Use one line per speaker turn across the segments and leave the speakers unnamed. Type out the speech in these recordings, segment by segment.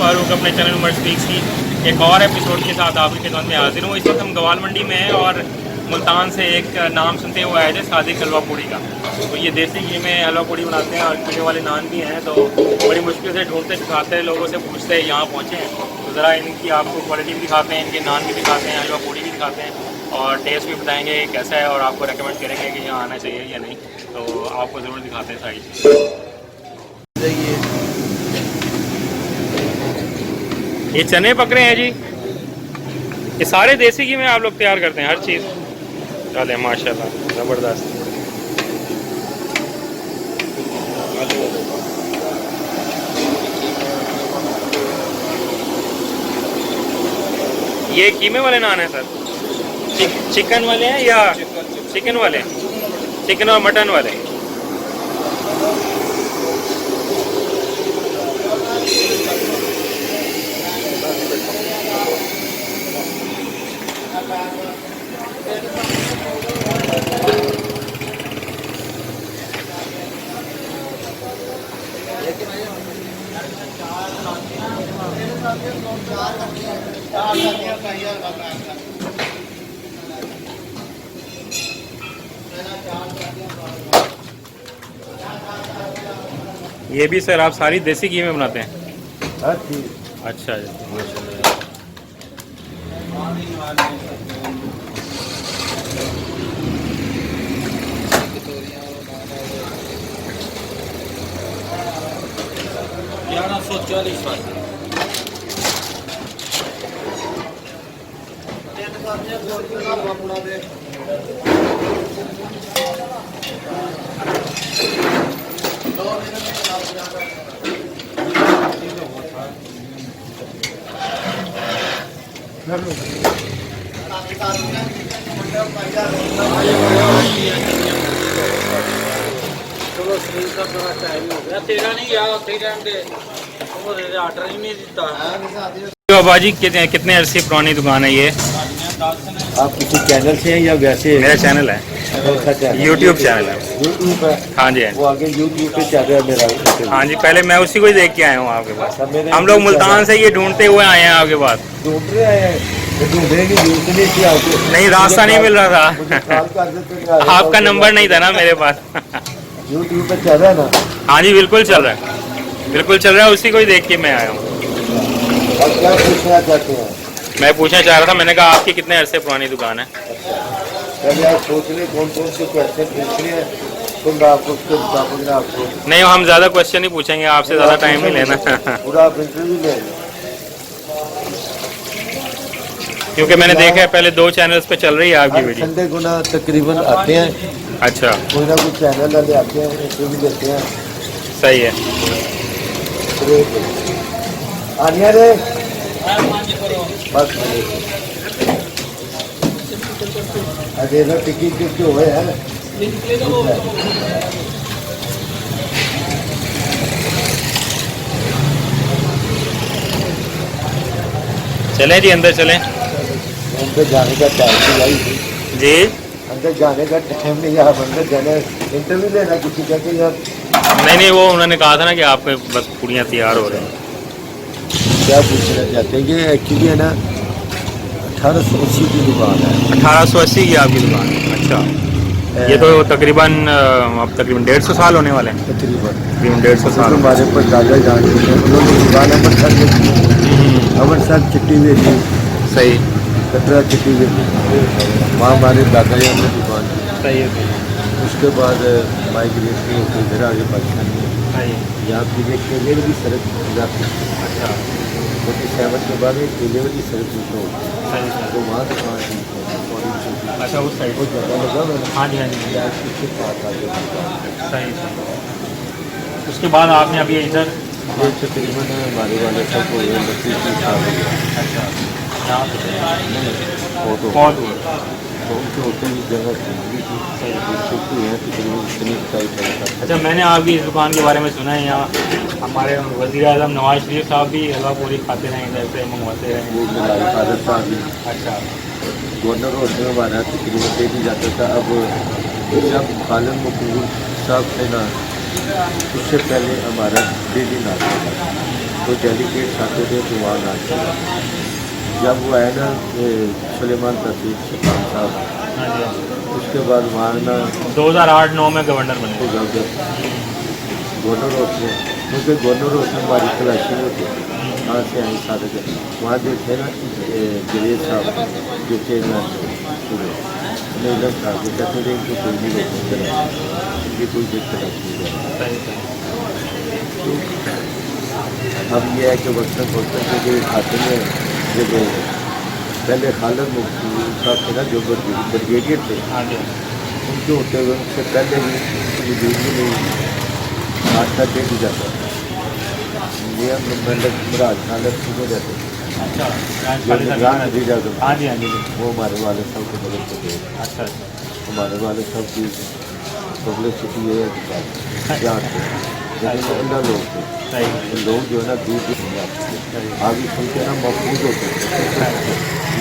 फारूक अपने channel Umar speaks की एक और एपिसोड के साथ आपकी खिदमत में हाजिर हूँ। इस वक्त हम गवाल मंडी में हैं और मुल्तान से एक नाम सुनते हुए आए थे, सादिक हलवा पूड़ी का। तो ये देसी घी में हलवा पूड़ी बनाते हैं और कीड़े वाले नान भी हैं। तो बड़ी मुश्किल से ढूंढते दिखाते हैं, लोगों से पूछते हैं, यहाँ पहुँचे हैं। तो ज़रा इनकी आपको क्वालिटी भी दिखाते हैं, इनके नान भी दिखाते हैं, हलवा पूड़ी भी दिखाते हैं और टेस्ट भी बताएँगे कैसा है और आपको रेकमेंड करेंगे कि यहाँ आना चाहिए या नहीं। तो आपको ज़रूर दिखाते हैं साइड। ये चने पक रहे हैं जी, ये सारे देसी घी में आप लोग तैयार करते हैं हर चीज़। चले माशाल्लाह, ज़बरदस्त। ये कीमे वाले नान है सर? चिकन वाले हैं या चिकन वाले? चिकन और मटन वाले। ये भी सर आप सारी देसी घी में बनाते हैं? अच्छा जी, बाबा जी कितने अरसे पुरानी दुकान है ये?
आप किसी चैनल से हैं या वैसे?
मेरा चैनल है, यूट्यूब चैनल है।
यूट्यूब पे?
हाँ जी,
वो आगे यूट्यूब पे चल रहा है मेरा।
हाँ जी, पहले मैं उसी को ही देख के आया हूँ आपके पास। हम लोग मुल्तान से ये ढूंढते हुए आए हैं आपके पास।
ढूंढ रहे हैं
नहीं, रास्ता नहीं मिल रहा था। आपका नंबर नहीं था ना मेरे पास।
यूट्यूब पे चल रहा है ना?
हाँ जी, बिल्कुल चल रहा है, बिल्कुल चल रहा है। उसी को ही देख के मैं आया हूँ।
और क्या पूछना चाहते हैं?
मैं पूछना चाह रहा था, मैंने कहा आपकी कितने अरसे पुरानी दुकान है?
पहले आप सोच रहे कौन कौन से क्वेश्चन पूछने हैं, तो मैं आपको उसके मुताबिक आपको।
नहीं, हम ज़्यादा क्वेश्चन नहीं पूछेंगे आपसे, ज़्यादा टाइम नहीं लेना।
पूरा आप इंटरव्यू ले लें,
क्योंकि मैंने देखा है पहले 2 चैनल्स पे चल रही है आपकी वीडियो।
संडे को ना तकरीबन आते हैं।
अच्छा,
कोई ना कोई चैनल वाले आते हैं, इंटरव्यू देते हैं।
सही है।
आनिया रे बस अरे ना टिकट क्यों हुए हैं?
चलें जी, अंदर चलें।
अंदर जाने का टाइम नहीं आई
जी,
अंदर जाने का टाइम नहीं। आप अंदर जाने इंटरव्यू लेना किसी का कि आप?
नहीं, वो उन्होंने कहा था ना कि आपके बस पूड़ियाँ तैयार हो रही हैं।
क्या पूछना चाहते हैं? ये एक्चुअली है ना 1880 की दुकान है।
1880 की आपकी दुकान है? अच्छा, ये तो तकरीबन अब तकरीबन 150 साल होने वाले हैं।
तकरीबन
150 साल।
हमारे पर दादा जान उन्होंने दुकान अमृतसर में की, अमृतसर चिट्टी हुई थी।
सही,
कटरा चिट्टी हुई थी, वहाँ हमारे दादा जान ने दुकान की।
सही है।
उसके बाद माइग्रेट की होकर इधर आगे पाकिस्तान में यहाँ की केले वाली सड़क जाती है।
अच्छा,
47 के बाद एक केले वाली सड़क शुरू होती है,
सही सही।
तो वहाँ दुकान थी।
अच्छा, उस साइड।
बहुत ज़्यादा लगा मैंने।
हाँ जी, हाँ जी,
आज पीछे पास आ गया।
सही सही। उसके बाद आपने अभी इधर
ये तकरीबन हमारे वाले सब हो गए 32 साल हो गए।
अच्छा, यहाँ
फोटो
बहुत
तो उनके होटल की जगह थी छुट्टी है तकरीबन इतनी टाइट है।
अच्छा, मैंने आपकी इस दुकान के बारे में सुना है, यहाँ हमारे वज़ीर आज़म नवाज शरीफ साहब भी हलवा पूरी खाते रहे, इधर से मंगवाते रहे।
वो मेरा फादर साहब भी
अच्छा,
गवर्नर रोड में हमारा तकरीबन डेली जाता था। अब जब खालिद मकबूल साहब थे ना, उससे पहले हमारा डेली नाश्ता था। तो डेलीगेट्स आते थे तो वहाँ नाश्ता करते। जब वो आए ना सुलेमान तस्वीर खान साहब,
हाँ जी,
उसके बाद वहाँ ना
2008-9 में गवर्नर बने।
तो जब गवर्नर होते क्योंकि गवर्नर होते हमारी तलाशी होती कहाँ से आए सारे के वहाँ जो थे ना जवेद साहब जो चेयरमैन थे मैडम साहब जो कहते थे इनको कोई नहीं रोकना ये कोई दिक्कत नहीं है।
सही सही।
तो अब ये है कि वक्तन के जो खाते में जब पहले खालिद मुफ्ती साहब थे ना जो ब्रिगेडियर थे,
हाँ जी,
उनके होते हुए उनसे पहले भी बिजली में नाश्ता दे दी जाता था। ये मतलब महाराज खालिद सुबह रहते
अच्छा,
जो निगरान दी जाता था,
हाँ जी, हाँ जी,
वो हमारे वाले साहब को मदद करते थे।
अच्छा अच्छा,
हमारे वाले साहब की पब्लिसिटी ये है कि जान थे लेकिन अंदर लोग थे,
सही
लोग जो है ना दूर दूर से आते थे, आगे सुन के ना मफूज होते थे,
सही।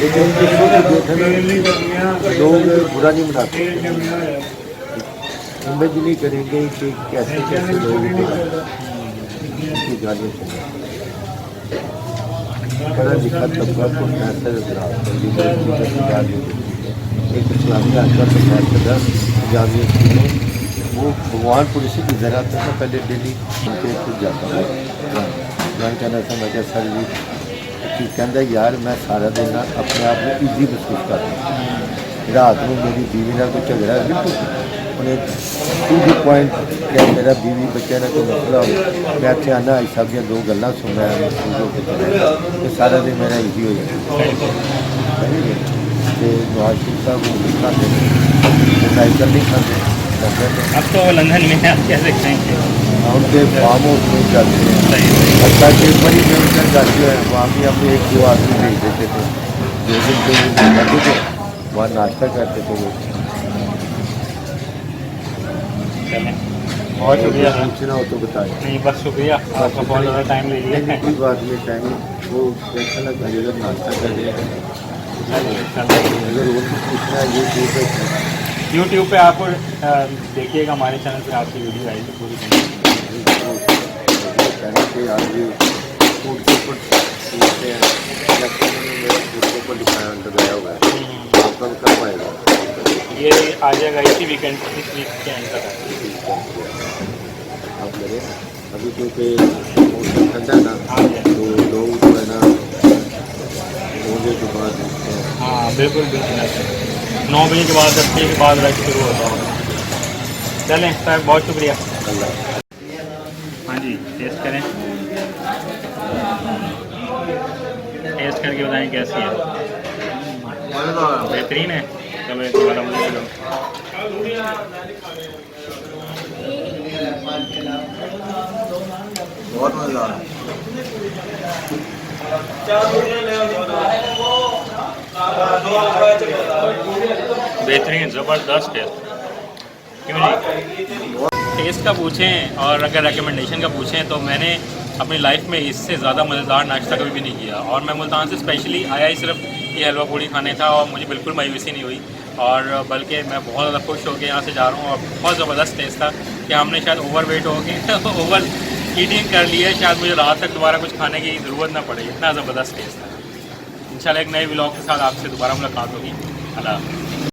लेकिन उनके शुरू जो थे ना लोग बुरा नहीं मनाते, इमेज नहीं करेंगे कि कैसे कैसे लोग उनकी गालियाँ सुने। पढ़ा लिखा तबका को फैसला एक इस्लामी आजकल तो फैसला जामिया स्कूलों वो भगवानपुर इसी की ज़रा था पहले दिल्ली उनके खुद जाता था मैं कहना था मैं क्या सर जी कि कहता यार मैं सारा दिन अपने आप में ईजी महसूस करता हूँ। रात में मेरी बीवी ना कोई झगड़ा बिल्कुल उन्हें ईजी पॉइंट क्या मेरा बीवी बच्चे ना कोई मसला हो मैं इतने आना इस सब दो गल्ला सुन रहा है महसूस होकर तो सारा दिन मेरा ईजी हो जाता है। नवाज शरीफ साहब वो नहीं खाते साइकिल नहीं खाते
अब तो लंदन में आप क्या देखते हैं?
उनके फार्म हाउस में जाते हैं
सही
अच्छा कि बड़ी में जाती है वहाँ भी हम एक दो आदमी भेज देते थे दो दिन के लिए जाते थे वहाँ नाश्ता करते थे वो।
चलें, बहुत शुक्रिया सर।
पूछना हो तो बताएं।
नहीं बस शुक्रिया, आपका बहुत ज़्यादा टाइम ले लिया।
कोई बात नहीं टाइम वो कैसा लगा अगर नाश्ता कर रहे हैं अगर वो कुछ पूछना है ये
यूट्यूब पे आपको देखिएगा, हमारे चैनल पे आपकी वीडियो आएगी पूरी।
कहने के आज फूड के ऊपर लिखते हैं या मेरे फूड के ऊपर लगाया हुआ है आपका भी कब आएगा?
ये आ जाएगा इसी वीकेंड, इस वीक के एंड तक।
आप मेरे अभी क्योंकि मौसम ठंडा ना तो लोग जो है ना के बाद
हाँ बिल्कुल बिल्कुल 9 बजे के बाद 10 बजे के बाद रश शुरू होता होगा। चलें सर, बहुत शुक्रिया। हाँ जी, टेस्ट करें, टेस्ट करके बताएं कैसी है। बेहतरीन है। चलो एक दोबारा मुझे लो।
बहुत मज़ा आ रहा है।
बेहतरीन, ज़बरदस्त टेस्ट। क्यों नहीं? टेस्ट का पूछें और अगर रिकमेंडेशन का पूछें तो मैंने अपनी लाइफ में इससे ज़्यादा मज़ेदार नाश्ता कभी भी नहीं किया। और मैं मुल्तान से स्पेशली आया ही सिर्फ ये हलवा पूड़ी खाने था और मुझे बिल्कुल मायूसी नहीं हुई और बल्कि मैं बहुत ज़्यादा खुश होकर यहाँ से जा रहा हूँ। और बहुत ज़बरदस्त टेस्ट था कि हमने शायद ओवरवेट हो गए ओवर ईटिंग कर लिया, शायद मुझे रात तक दोबारा कुछ खाने की ज़रूरत ना पड़े, इतना ज़बरदस्त टेस्ट था। इंशाल्लाह एक नए व्लॉग के साथ आपसे दोबारा मुलाकात होगी। अल्लाह।